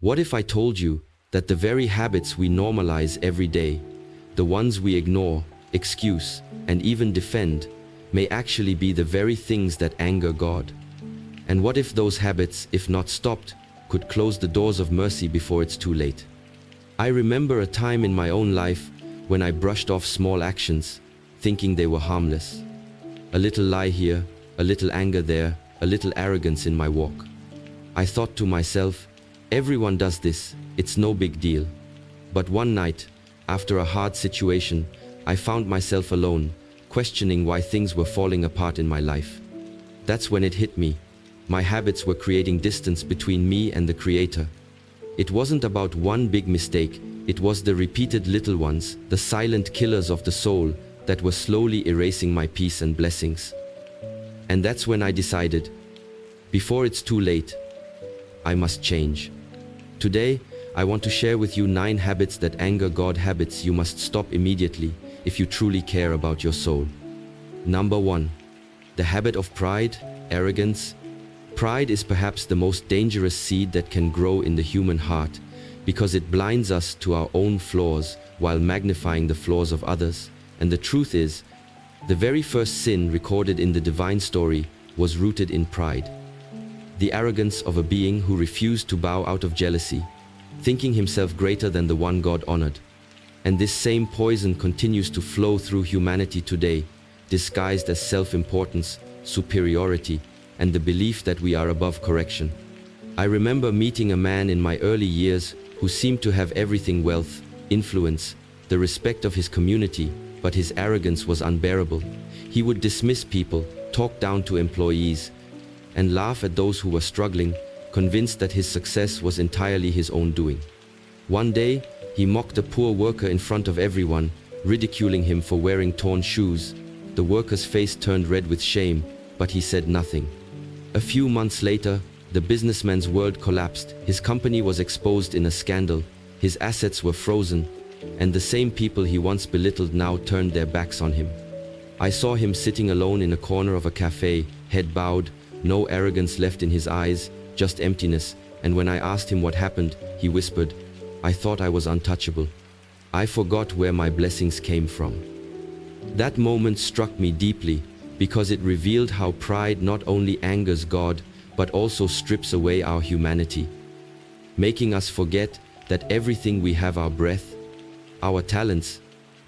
What if I told you that the very habits we normalize every day, the ones we ignore, excuse, and even defend, may actually be the very things that anger God? And what if those habits, if not stopped, could close the doors of mercy before it's too late? I remember a time in my own life when I brushed off small actions, thinking they were harmless. A little lie here, a little anger there, a little arrogance in my walk. I thought to myself, everyone does this, it's no big deal. But one night, after a hard situation, I found myself alone, questioning why things were falling apart in my life. That's when it hit me. My habits were creating distance between me and the Creator. It wasn't about one big mistake, it was the repeated little ones, the silent killers of the soul, that were slowly erasing my peace and blessings. And that's when I decided, before it's too late, I must change. Today, I want to share with you 9 habits that anger God, habits you must stop immediately if you truly care about your soul. Number 1. The habit of pride, arrogance. Pride is perhaps the most dangerous seed that can grow in the human heart because it blinds us to our own flaws while magnifying the flaws of others. And the truth is, the very first sin recorded in the divine story was rooted in pride. The arrogance of a being who refused to bow out of jealousy, thinking himself greater than the one God honored. And this same poison continues to flow through humanity today, disguised as self-importance, superiority, and the belief that we are above correction. I remember meeting a man in my early years who seemed to have everything: wealth, influence, the respect of his community, but his arrogance was unbearable. He would dismiss people, talk down to employees, and laugh at those who were struggling, convinced that his success was entirely his own doing. One day, he mocked a poor worker in front of everyone, ridiculing him for wearing torn shoes. The worker's face turned red with shame, but he said nothing. A few months later, the businessman's world collapsed. His company was exposed in a scandal, his assets were frozen, and the same people he once belittled now turned their backs on him. I saw him sitting alone in a corner of a cafe, head bowed, no arrogance left in his eyes, just emptiness, and when I asked him what happened, he whispered, "I thought I was untouchable. I forgot where my blessings came from." That moment struck me deeply because it revealed how pride not only angers God, but also strips away our humanity, making us forget that everything we have, our breath, our talents,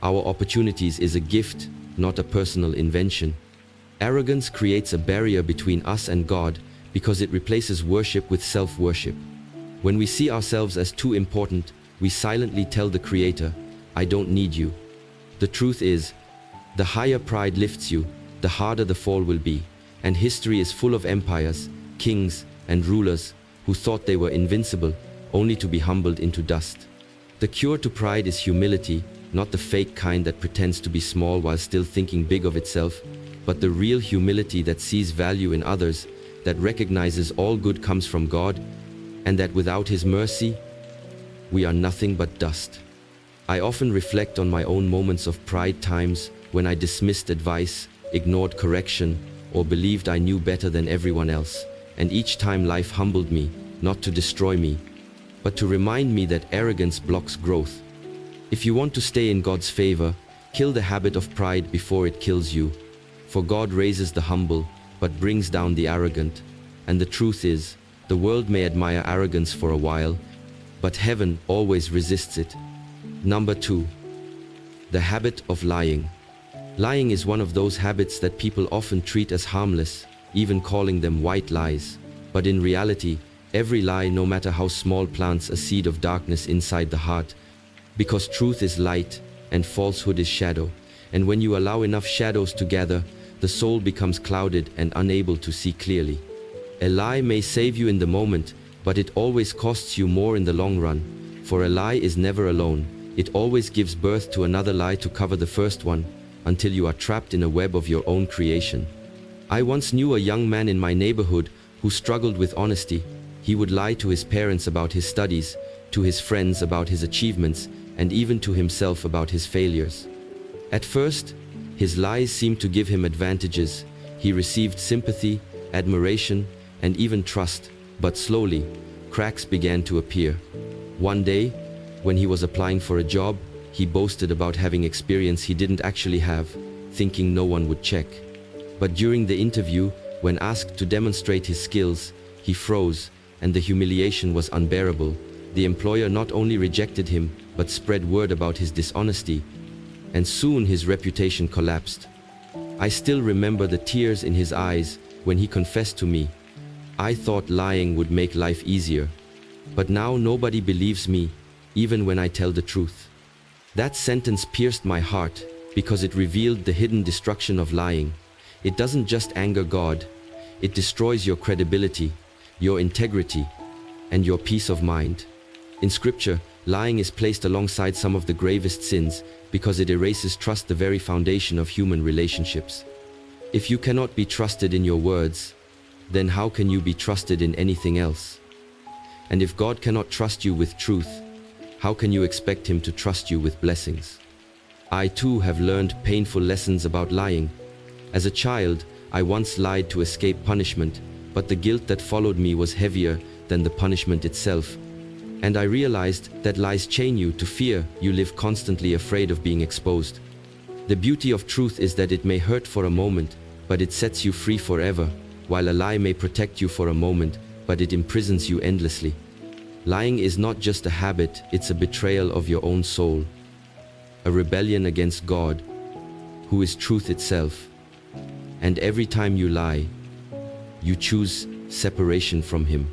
our opportunities, is a gift, not a personal invention. Arrogance creates a barrier between us and God because it replaces worship with self-worship. When we see ourselves as too important, we silently tell the Creator, "I don't need you." The truth is, the higher pride lifts you, the harder the fall will be, and history is full of empires, kings, and rulers who thought they were invincible, only to be humbled into dust. The cure to pride is humility, not the fake kind that pretends to be small while still thinking big of itself, but the real humility that sees value in others, that recognizes all good comes from God, and that without His mercy, we are nothing but dust. I often reflect on my own moments of pride, times when I dismissed advice, ignored correction, or believed I knew better than everyone else, and each time life humbled me, not to destroy me, but to remind me that arrogance blocks growth. If you want to stay in God's favor, kill the habit of pride before it kills you. For God raises the humble, but brings down the arrogant. And the truth is, the world may admire arrogance for a while, but heaven always resists it. Number 2. The habit of lying. Lying is one of those habits that people often treat as harmless, even calling them white lies. But in reality, every lie, no matter how small, plants a seed of darkness inside the heart, because truth is light and falsehood is shadow. And when you allow enough shadows to gather, the soul becomes clouded and unable to see clearly. A lie may save you in the moment, but it always costs you more in the long run. For a lie is never alone. It always gives birth to another lie to cover the first one, until you are trapped in a web of your own creation. I once knew a young man in my neighborhood who struggled with honesty. He would lie to his parents about his studies, to his friends about his achievements, and even to himself about his failures. At first, his lies seemed to give him advantages. He received sympathy, admiration, and even trust. But slowly, cracks began to appear. One day, when he was applying for a job, he boasted about having experience he didn't actually have, thinking no one would check. But during the interview, when asked to demonstrate his skills, he froze, and the humiliation was unbearable. The employer not only rejected him, but spread word about his dishonesty, and soon his reputation collapsed. I still remember the tears in his eyes when he confessed to me, "I thought lying would make life easier. But now nobody believes me, even when I tell the truth." That sentence pierced my heart because it revealed the hidden destruction of lying. It doesn't just anger God, it destroys your credibility, your integrity, and your peace of mind. In Scripture, lying is placed alongside some of the gravest sins because it erases trust, the very foundation of human relationships. If you cannot be trusted in your words, then how can you be trusted in anything else? And if God cannot trust you with truth, how can you expect Him to trust you with blessings? I too have learned painful lessons about lying. As a child, I once lied to escape punishment, but the guilt that followed me was heavier than the punishment itself. And I realized that lies chain you to fear. You live constantly afraid of being exposed. The beauty of truth is that it may hurt for a moment, but it sets you free forever, while a lie may protect you for a moment, but it imprisons you endlessly. Lying is not just a habit, it's a betrayal of your own soul, a rebellion against God, who is truth itself. And every time you lie, you choose separation from Him.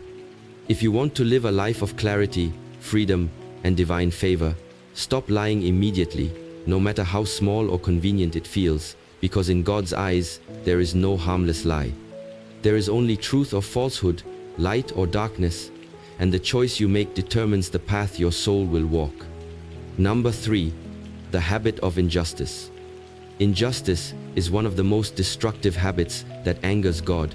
If you want to live a life of clarity, freedom, and divine favor, stop lying immediately, no matter how small or convenient it feels, because in God's eyes, there is no harmless lie. There is only truth or falsehood, light or darkness, and the choice you make determines the path your soul will walk. Number 3, the habit of injustice. Injustice is one of the most destructive habits that angers God,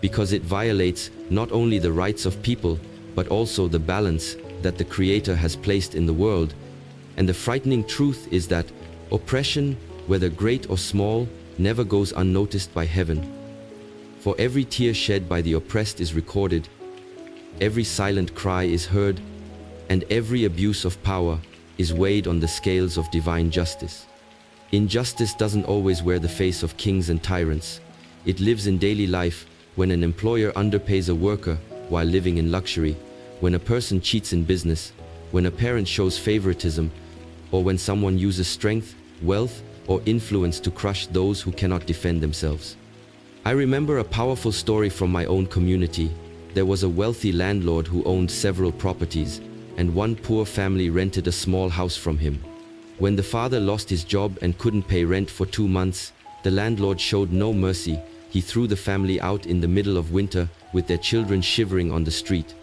because it violates not only the rights of people, but also the balance that the Creator has placed in the world. And the frightening truth is that oppression, whether great or small, never goes unnoticed by heaven. For every tear shed by the oppressed is recorded, every silent cry is heard, and every abuse of power is weighed on the scales of divine justice. Injustice doesn't always wear the face of kings and tyrants. It lives in daily life, when an employer underpays a worker while living in luxury, when a person cheats in business, when a parent shows favoritism, or when someone uses strength, wealth, or influence to crush those who cannot defend themselves. I remember a powerful story from my own community. There was a wealthy landlord who owned several properties, and one poor family rented a small house from him. When the father lost his job and couldn't pay rent for 2 months, the landlord showed no mercy. He threw the family out in the middle of winter with their children shivering on the street.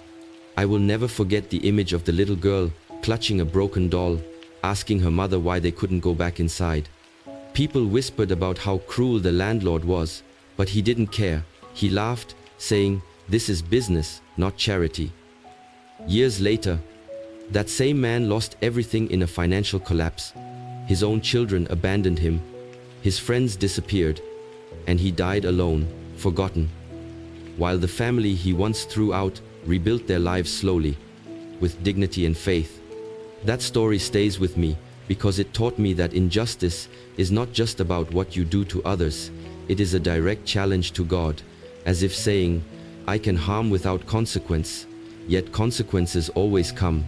I will never forget the image of the little girl clutching a broken doll, asking her mother why they couldn't go back inside. People whispered about how cruel the landlord was, but he didn't care. He laughed, saying, "This is business, not charity." Years later, that same man lost everything in a financial collapse. His own children abandoned him, his friends disappeared, and he died alone, forgotten, while the family he once threw out rebuilt their lives slowly, with dignity and faith. That story stays with me because it taught me that injustice is not just about what you do to others, it is a direct challenge to God, as if saying, "I can harm without consequence, yet consequences always come,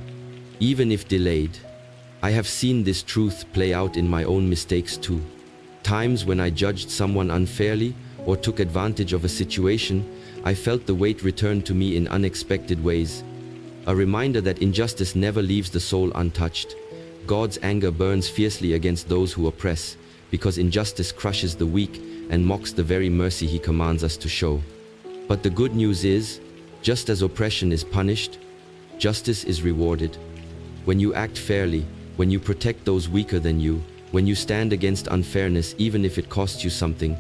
even if delayed." I have seen this truth play out in my own mistakes too. Times when I judged someone unfairly or took advantage of a situation, I felt the weight return to me in unexpected ways. A reminder that injustice never leaves the soul untouched. God's anger burns fiercely against those who oppress, because injustice crushes the weak and mocks the very mercy He commands us to show. But the good news is, just as oppression is punished, justice is rewarded. When you act fairly, when you protect those weaker than you, when you stand against unfairness even if it costs you something,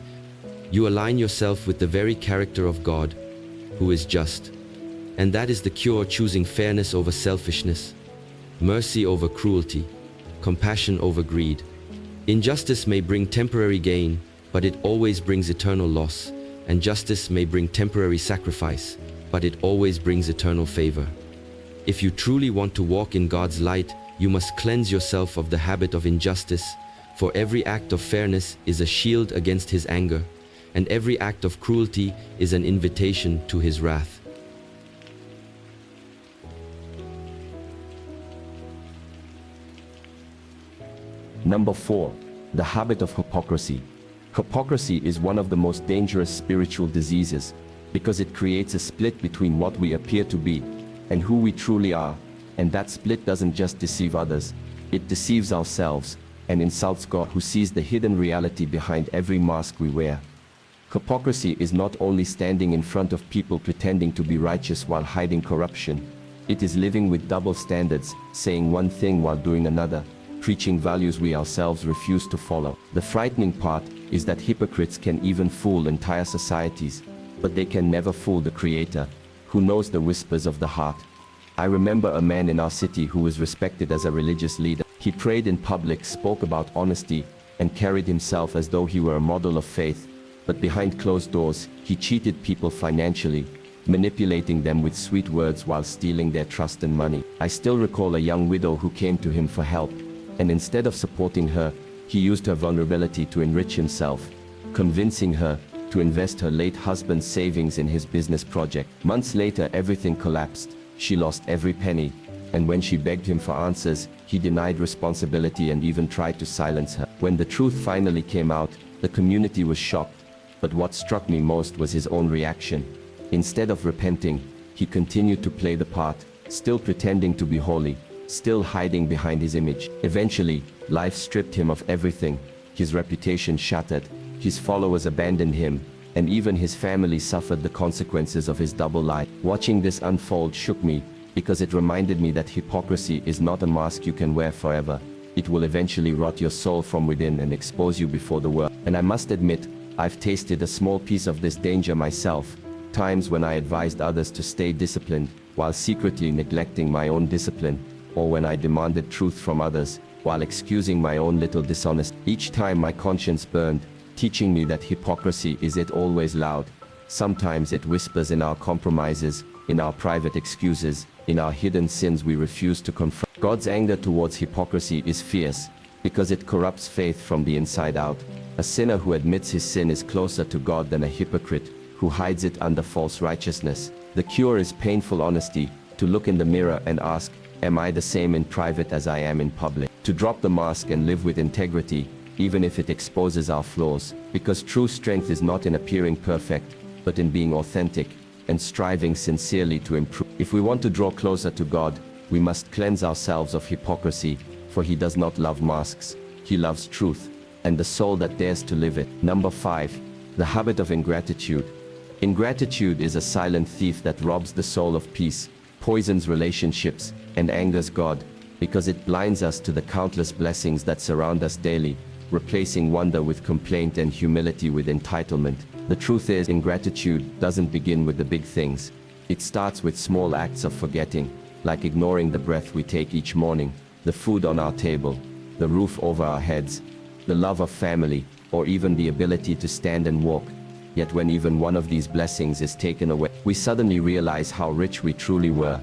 you align yourself with the very character of God, who is just. And that is the cure, choosing fairness over selfishness, mercy over cruelty, compassion over greed. Injustice may bring temporary gain, but it always brings eternal loss, and justice may bring temporary sacrifice, but it always brings eternal favor. If you truly want to walk in God's light, you must cleanse yourself of the habit of injustice, for every act of fairness is a shield against his anger, and every act of cruelty is an invitation to his wrath. Number 4. The habit of hypocrisy. Hypocrisy is one of the most dangerous spiritual diseases because it creates a split between what we appear to be and who we truly are. And that split doesn't just deceive others, it deceives ourselves and insults God, who sees the hidden reality behind every mask we wear. Hypocrisy is not only standing in front of people pretending to be righteous while hiding corruption. It is living with double standards, saying one thing while doing another, preaching values we ourselves refuse to follow. The frightening part is that hypocrites can even fool entire societies, but they can never fool the Creator, who knows the whispers of the heart. I remember a man in our city who was respected as a religious leader. He prayed in public, spoke about honesty, and carried himself as though he were a model of faith. But behind closed doors, he cheated people financially, manipulating them with sweet words while stealing their trust and money. I still recall a young widow who came to him for help, and instead of supporting her, he used her vulnerability to enrich himself, convincing her to invest her late husband's savings in his business project. Months later, everything collapsed. She lost every penny, and when she begged him for answers, he denied responsibility and even tried to silence her. When the truth finally came out, the community was shocked, but what struck me most was his own reaction. Instead of repenting, he continued to play the part, still pretending to be holy, still hiding behind his image. Eventually, life stripped him of everything. His reputation shattered, his followers abandoned him, and even his family suffered the consequences of his double life. Watching this unfold shook me, because it reminded me that hypocrisy is not a mask you can wear forever. It will eventually rot your soul from within and expose you before the world. And I must admit, I've tasted a small piece of this danger myself, times when I advised others to stay disciplined, while secretly neglecting my own discipline, or when I demanded truth from others, while excusing my own little dishonesty. Each time my conscience burned, teaching me that hypocrisy isn't always loud. Sometimes it whispers in our compromises, in our private excuses, in our hidden sins we refuse to confront. God's anger towards hypocrisy is fierce, because it corrupts faith from the inside out. A sinner who admits his sin is closer to God than a hypocrite who hides it under false righteousness. The cure is painful honesty, to look in the mirror and ask, am I the same in private as I am in public? To drop the mask and live with integrity, even if it exposes our flaws, because true strength is not in appearing perfect, but in being authentic and striving sincerely to improve. If we want to draw closer to God, we must cleanse ourselves of hypocrisy, for He does not love masks. He loves truth, and the soul that dares to live it. Number 5. The habit of ingratitude. Ingratitude is a silent thief that robs the soul of peace, poisons relationships, and angers God, because it blinds us to the countless blessings that surround us daily, replacing wonder with complaint and humility with entitlement. The truth is, ingratitude doesn't begin with the big things. It starts with small acts of forgetting, like ignoring the breath we take each morning, the food on our table, the roof over our heads, the love of family, or even the ability to stand and walk. Yet when even one of these blessings is taken away, we suddenly realize how rich we truly were.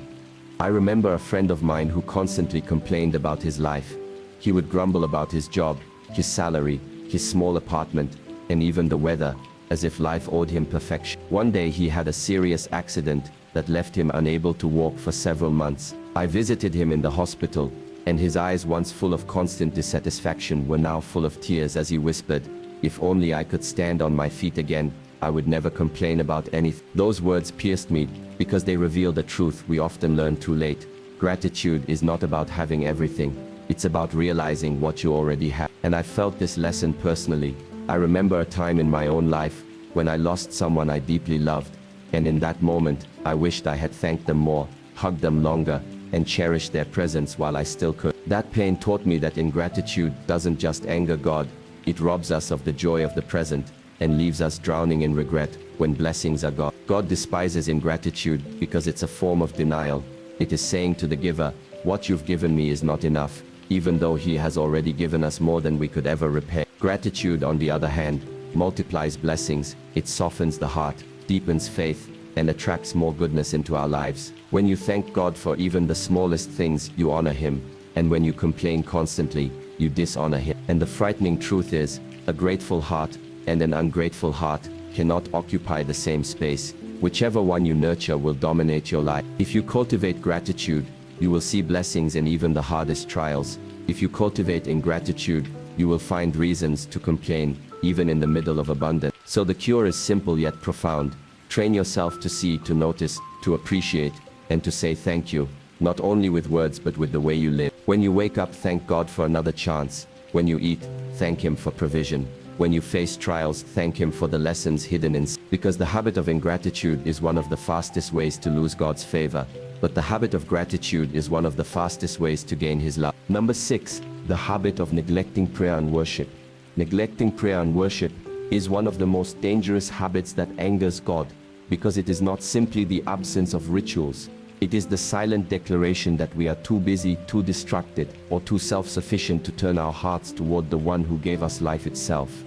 I remember a friend of mine who constantly complained about his life. He would grumble about his job, his salary, his small apartment, and even the weather, as if life owed him perfection. One day he had a serious accident that left him unable to walk for several months. I visited him in the hospital, and his eyes, once full of constant dissatisfaction, were now full of tears as he whispered, "If only I could stand on my feet again, I would never complain about anything." Those words pierced me, because they reveal the truth we often learn too late. Gratitude is not about having everything. It's about realizing what you already have. And I felt this lesson personally. I remember a time in my own life when I lost someone I deeply loved, and in that moment, I wished I had thanked them more, hugged them longer, and cherished their presence while I still could. That pain taught me that ingratitude doesn't just anger God, it robs us of the joy of the present and leaves us drowning in regret when blessings are gone. God despises ingratitude because it's a form of denial. It is saying to the giver, "What you've given me is not enough," even though He has already given us more than we could ever repay. Gratitude, on the other hand, multiplies blessings. It softens the heart, deepens faith, and attracts more goodness into our lives. When you thank God for even the smallest things, you honor Him. And when you complain constantly, you dishonor Him. And the frightening truth is, a grateful heart and an ungrateful heart cannot occupy the same space. Whichever one you nurture will dominate your life. If you cultivate gratitude, you will see blessings in even the hardest trials. If you cultivate ingratitude, you will find reasons to complain, even in the middle of abundance. So the cure is simple yet profound. Train yourself to see, to notice, to appreciate, and to say thank you, not only with words but with the way you live. When you wake up, thank God for another chance. When you eat, thank Him for provision. When you face trials, thank Him for the lessons hidden in. Because the habit of ingratitude is one of the fastest ways to lose God's favor, but the habit of gratitude is one of the fastest ways to gain His love. Number 6, the habit of neglecting prayer and worship. Neglecting prayer and worship is one of the most dangerous habits that angers God, because it is not simply the absence of rituals. It is the silent declaration that we are too busy, too distracted, or too self-sufficient to turn our hearts toward the one who gave us life itself.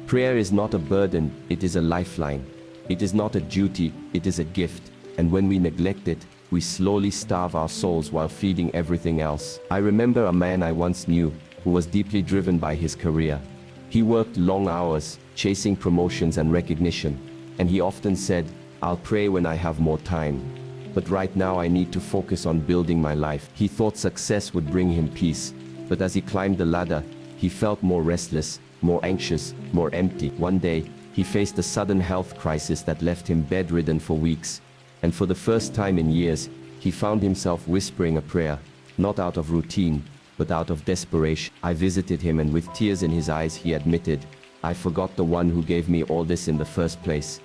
Prayer is not a burden, it is a lifeline. It is not a duty, it is a gift. And when we neglect it, we slowly starve our souls while feeding everything else. I remember a man I once knew who was deeply driven by his career. He worked long hours, chasing promotions and recognition, and he often said, "I'll pray when I have more time. But right now I need to focus on building my life." He thought success would bring him peace, but as he climbed the ladder, he felt more restless, more anxious, more empty. One day, he faced a sudden health crisis that left him bedridden for weeks. And for the first time in years, he found himself whispering a prayer, not out of routine, but out of desperation. I visited him, and with tears in his eyes he admitted, "I forgot the one who gave me all this in the first place.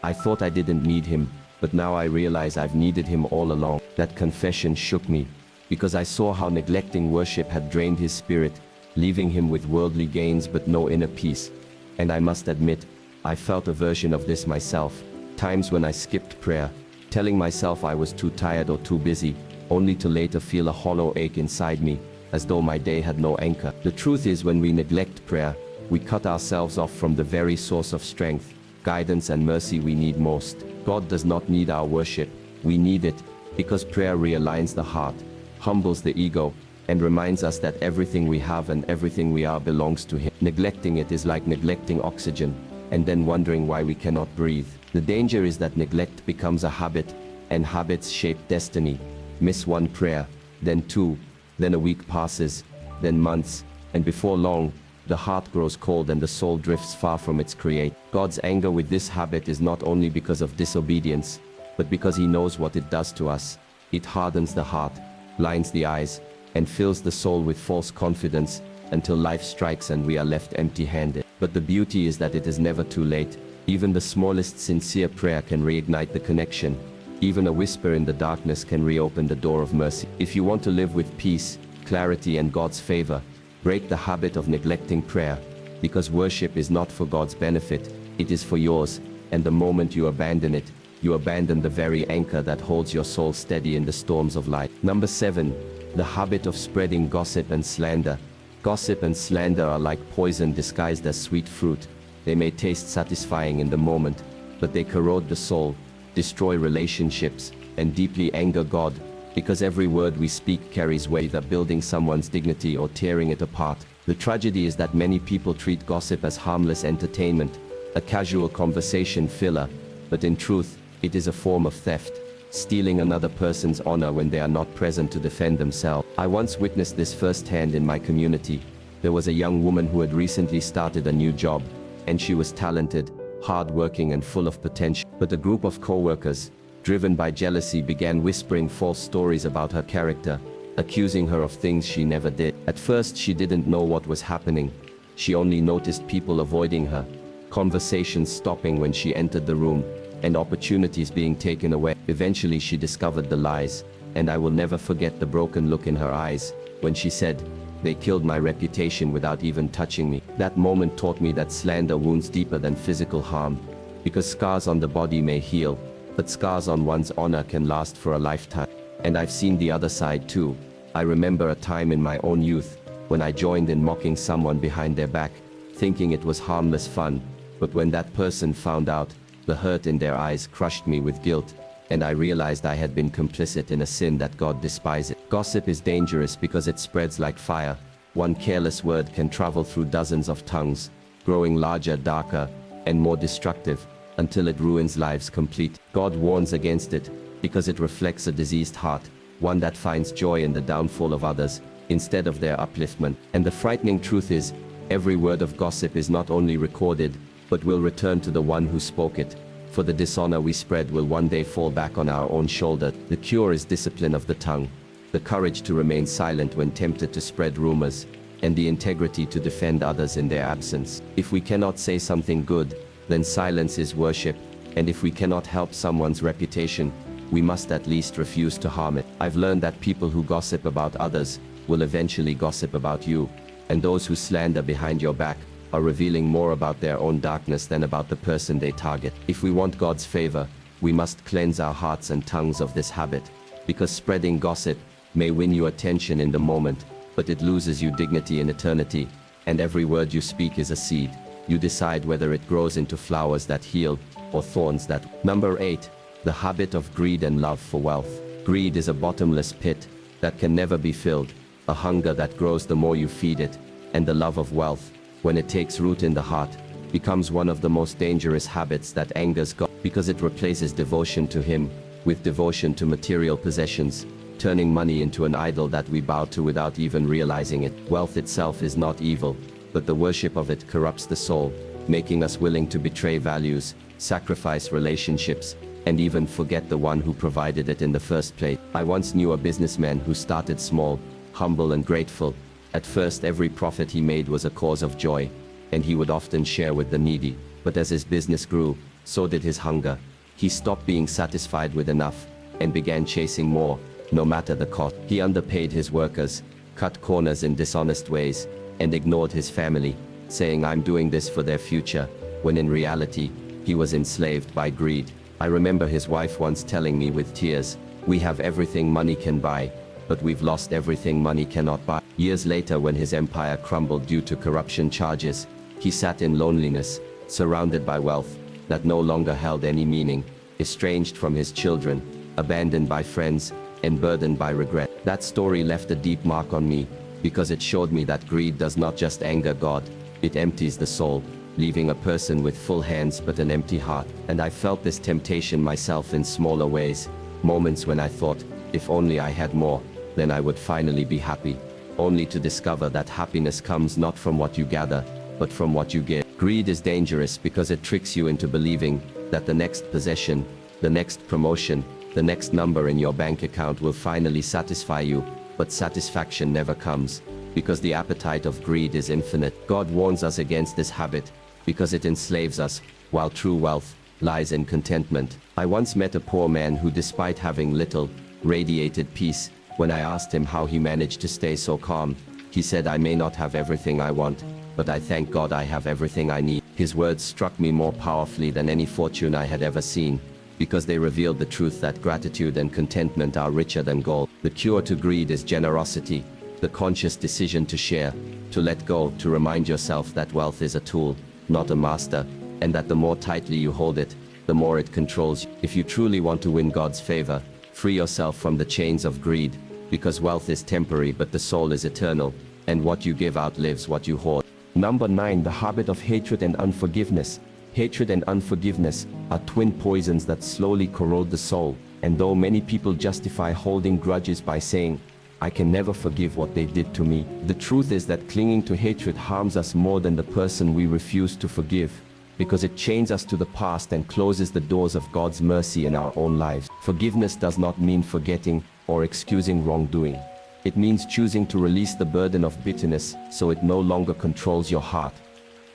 I thought I didn't need him, but now I realize I've needed him all along." That confession shook me, because I saw how neglecting worship had drained his spirit, leaving him with worldly gains but no inner peace. And I must admit, I felt a version of this myself. Times when I skipped prayer, telling myself I was too tired or too busy, only to later feel a hollow ache inside me, as though my day had no anchor. The truth is, when we neglect prayer, we cut ourselves off from the very source of strength, guidance and mercy we need most. God does not need our worship, we need it, because prayer realigns the heart, humbles the ego, and reminds us that everything we have and everything we are belongs to Him. Neglecting it is like neglecting oxygen, and then wondering why we cannot breathe. The danger is that neglect becomes a habit, and habits shape destiny. Miss one prayer, then two, then a week passes, then months, and before long, the heart grows cold and the soul drifts far from its Creator. God's anger with this habit is not only because of disobedience, but because He knows what it does to us. It hardens the heart, blinds the eyes, and fills the soul with false confidence until life strikes and we are left empty-handed. But the beauty is that it is never too late. Even the smallest sincere prayer can reignite the connection. Even a whisper in the darkness can reopen the door of mercy. If you want to live with peace, clarity, and God's favor, break the habit of neglecting prayer, because worship is not for God's benefit, it is for yours, and the moment you abandon it, you abandon the very anchor that holds your soul steady in the storms of life. Number 7. The habit of spreading gossip and slander. Gossip and slander are like poison disguised as sweet fruit. They may taste satisfying in the moment, but they corrode the soul, destroy relationships, and deeply anger God, because every word we speak carries weight, either building someone's dignity or tearing it apart. The tragedy is that many people treat gossip as harmless entertainment, a casual conversation filler, but in truth, it is a form of theft, stealing another person's honor when they are not present to defend themselves. I once witnessed this firsthand in my community. There was a young woman who had recently started a new job, and she was talented, hardworking, and full of potential. But a group of co-workers, driven by jealousy, began whispering false stories about her character, accusing her of things she never did. At first, she didn't know what was happening. She only noticed people avoiding her, conversations stopping when she entered the room, and opportunities being taken away. Eventually, she discovered the lies, and I will never forget the broken look in her eyes when she said, "They killed my reputation without even touching me." That moment taught me that slander wounds deeper than physical harm, because scars on the body may heal, but scars on one's honor can last for a lifetime. And I've seen the other side too. I remember a time in my own youth when I joined in mocking someone behind their back, thinking it was harmless fun, but when that person found out, the hurt in their eyes crushed me with guilt. and I realized I had been complicit in a sin that God despises. Gossip is dangerous because it spreads like fire. One careless word can travel through dozens of tongues, growing larger, darker, and more destructive, until it ruins lives complete. God warns against it, because it reflects a diseased heart, one that finds joy in the downfall of others, instead of their upliftment. And the frightening truth is, every word of gossip is not only recorded, but will return to the one who spoke it. For the dishonor we spread will one day fall back on our own shoulder. The cure is discipline of the tongue, the courage to remain silent when tempted to spread rumors, and the integrity to defend others in their absence. If we cannot say something good, then silence is worship, and if we cannot help someone's reputation, we must at least refuse to harm it. I've learned that people who gossip about others will eventually gossip about you, and those who slander behind your back are revealing more about their own darkness than about the person they target. If we want God's favor, we must cleanse our hearts and tongues of this habit, because spreading gossip may win you attention in the moment, but it loses you dignity in eternity, and every word you speak is a seed. You decide whether it grows into flowers that heal or thorns that... Number 8. The habit of greed and love for wealth. Greed is a bottomless pit that can never be filled, a hunger that grows the more you feed it, and the love of wealth, when it takes root in the heart, becomes one of the most dangerous habits that angers God, because it replaces devotion to Him with devotion to material possessions, turning money into an idol that we bow to without even realizing it. Wealth itself is not evil, but the worship of it corrupts the soul, making us willing to betray values, sacrifice relationships, and even forget the one who provided it in the first place. I once knew a businessman who started small, humble and grateful. At first, every profit he made was a cause of joy, and he would often share with the needy. But as his business grew, so did his hunger. He stopped being satisfied with enough, and began chasing more, no matter the cost. He underpaid his workers, cut corners in dishonest ways, and ignored his family, saying, "I'm doing this for their future," when in reality, he was enslaved by greed. I remember his wife once telling me with tears, "We have everything money can buy, but we've lost everything money cannot buy." Years later, when his empire crumbled due to corruption charges, he sat in loneliness, surrounded by wealth that no longer held any meaning, estranged from his children, abandoned by friends, and burdened by regret. That story left a deep mark on me, because it showed me that greed does not just anger God, it empties the soul, leaving a person with full hands but an empty heart. And I felt this temptation myself in smaller ways, moments when I thought, if only I had more, then I would finally be happy, only to discover that happiness comes not from what you gather, but from what you give. Greed is dangerous because it tricks you into believing that the next possession, the next promotion, the next number in your bank account will finally satisfy you, but satisfaction never comes, because the appetite of greed is infinite. God warns us against this habit, because it enslaves us, while true wealth lies in contentment. I once met a poor man who, despite having little, radiated peace. When I asked him how he managed to stay so calm, he said, "I may not have everything I want, but I thank God I have everything I need." His words struck me more powerfully than any fortune I had ever seen, because they revealed the truth that gratitude and contentment are richer than gold. The cure to greed is generosity, the conscious decision to share, to let go, to remind yourself that wealth is a tool, not a master, and that the more tightly you hold it, the more it controls you. If you truly want to win God's favor, free yourself from the chains of greed, because wealth is temporary but the soul is eternal, and what you give outlives what you hoard. Number 9. The habit of hatred and unforgiveness. Hatred and unforgiveness are twin poisons that slowly corrode the soul, and though many people justify holding grudges by saying, "I can never forgive what they did to me," the truth is that clinging to hatred harms us more than the person we refuse to forgive, because it chains us to the past and closes the doors of God's mercy in our own lives. Forgiveness does not mean forgetting or excusing wrongdoing. It means choosing to release the burden of bitterness so it no longer controls your heart.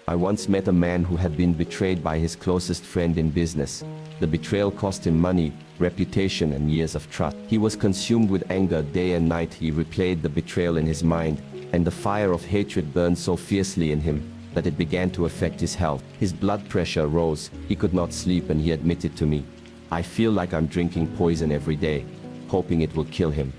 I once met a man who had been betrayed by his closest friend in business. The betrayal cost him money, reputation, and years of trust. He was consumed with anger day and night. He replayed the betrayal in his mind, and the fire of hatred burned so fiercely in him that it began to affect his health. His blood pressure rose, he could not sleep, and he admitted to me, "I feel like I'm drinking poison every day, hoping it will kill him."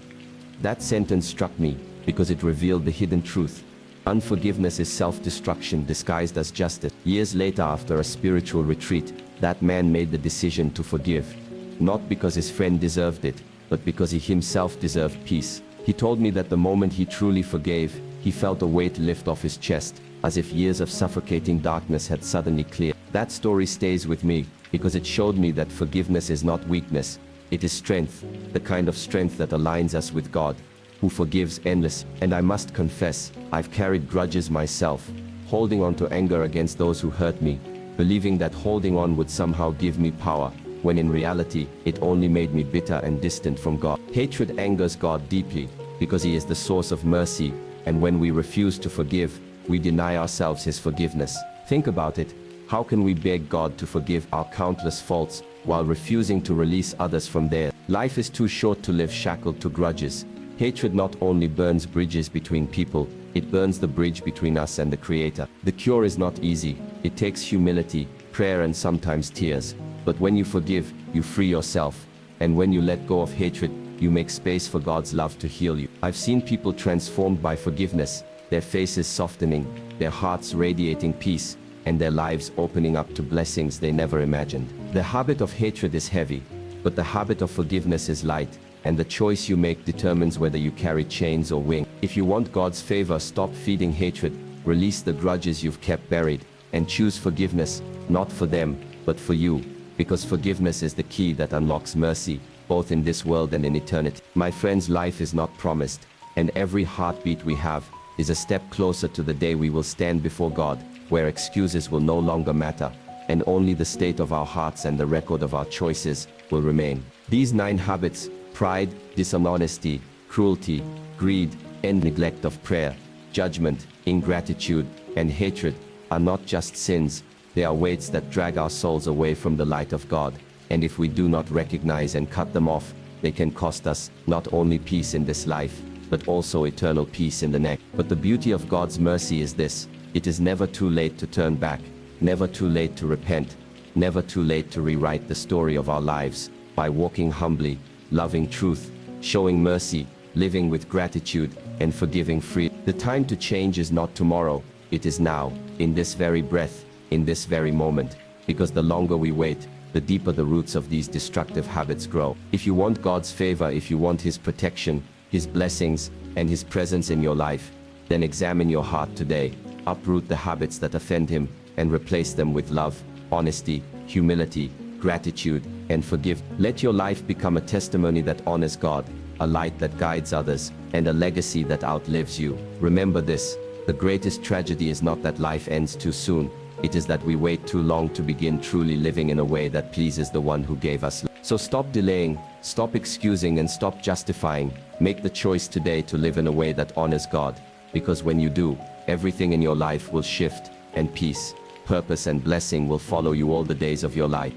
That sentence struck me, because it revealed the hidden truth. Unforgiveness is self-destruction disguised as justice. Years later, after a spiritual retreat, that man made the decision to forgive. not because his friend deserved it, but because he himself deserved peace. He told me that the moment he truly forgave, he felt a weight lift off his chest, as if years of suffocating darkness had suddenly cleared. That story stays with me, because it showed me that forgiveness is not weakness, it is strength, the kind of strength that aligns us with God, who forgives endless. And I must confess, I've carried grudges myself, holding on to anger against those who hurt me, believing that holding on would somehow give me power, when in reality, it only made me bitter and distant from God. Hatred angers God deeply, because he is the source of mercy, and when we refuse to forgive, we deny ourselves his forgiveness. Think about it. How can we beg God to forgive our countless faults, while refusing to release others from theirs? Life is too short to live shackled to grudges. Hatred not only burns bridges between people, it burns the bridge between us and the Creator. The cure is not easy. It takes humility, prayer, and sometimes tears. But when you forgive, you free yourself. And when you let go of hatred, you make space for God's love to heal you. I've seen people transformed by forgiveness, their faces softening, their hearts radiating peace, and their lives opening up to blessings they never imagined. The habit of hatred is heavy, but the habit of forgiveness is light, and the choice you make determines whether you carry chains or wings. If you want God's favor, stop feeding hatred, release the grudges you've kept buried, and choose forgiveness, not for them, but for you, because forgiveness is the key that unlocks mercy, both in this world and in eternity. My friends, life is not promised, and every heartbeat we have is a step closer to the day we will stand before God, where excuses will no longer matter, and only the state of our hearts and the record of our choices will remain. These 9 habits, pride, dishonesty, cruelty, greed, and neglect of prayer, judgment, ingratitude, and hatred, are not just sins, they are weights that drag our souls away from the light of God. And if we do not recognize and cut them off, they can cost us not only peace in this life, but also eternal peace in the next. But the beauty of God's mercy is this: it is never too late to turn back, never too late to repent, never too late to rewrite the story of our lives, by walking humbly, loving truth, showing mercy, living with gratitude, and forgiving freely. The time to change is not tomorrow, it is now, in this very breath, in this very moment, because the longer we wait, the deeper the roots of these destructive habits grow. If you want God's favor, if you want his protection, his blessings, and his presence in your life, then examine your heart today, uproot the habits that offend him, and replace them with love, honesty, humility, gratitude, and forgive. Let your life become a testimony that honors God, a light that guides others, and a legacy that outlives you. Remember this: the greatest tragedy is not that life ends too soon, it is that we wait too long to begin truly living in a way that pleases the one who gave us. So stop delaying, stop excusing, and stop justifying. Make the choice today to live in a way that honors God, because when you do, everything in your life will shift, and peace, purpose, and blessing will follow you all the days of your life.